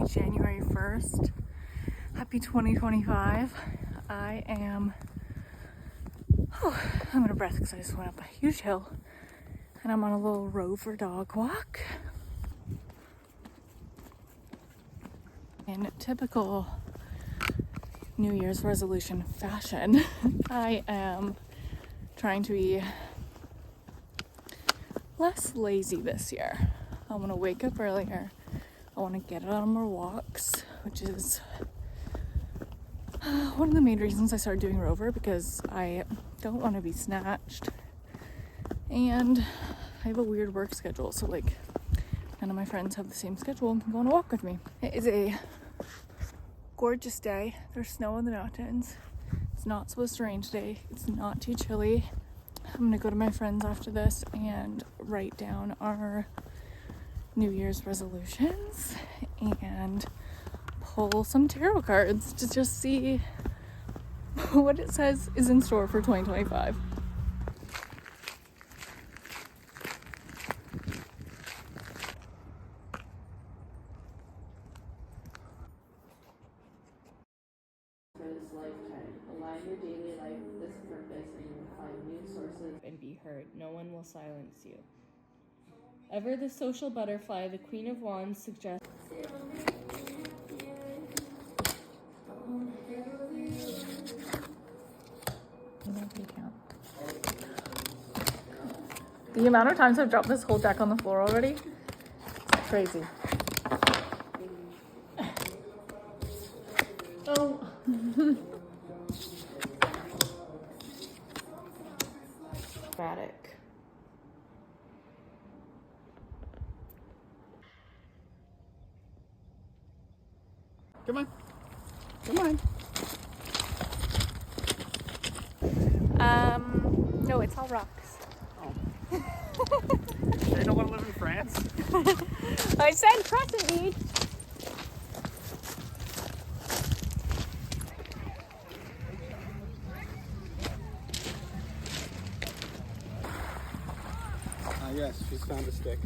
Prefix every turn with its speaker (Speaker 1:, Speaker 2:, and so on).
Speaker 1: January 1st. Happy 2025. I'm out of breath because I just went up a huge hill and I'm on a little Rover dog walk. In typical New Year's resolution fashion, I am trying to be less lazy this year. I want to wake up earlier. I want to get out on more walks, which is one of the main reasons I started doing Rover, because I don't want to be snatched and I have a weird work schedule, so like none of my friends have the same schedule and can go on a walk with me. It is a gorgeous day. There's snow in the mountains. It's not supposed to rain today. It's not too chilly. I'm gonna go to my friends after this and write down our New Year's resolutions and pull some tarot cards to just see what it says is in store for 2025.
Speaker 2: For this lifetime, align your daily life with this purpose and you will find new sources and be heard. No one will silence you. Ever the social butterfly, the Queen of Wands suggests
Speaker 1: The amount of times I've dropped this whole deck on the floor already, it's crazy.
Speaker 2: Oh. Dramatic.
Speaker 3: Come on. Come on.
Speaker 1: No, it's all rocks.
Speaker 3: Oh. They don't want to live in France?
Speaker 1: I said Crescent Beach.
Speaker 3: Yes, she's found a stick.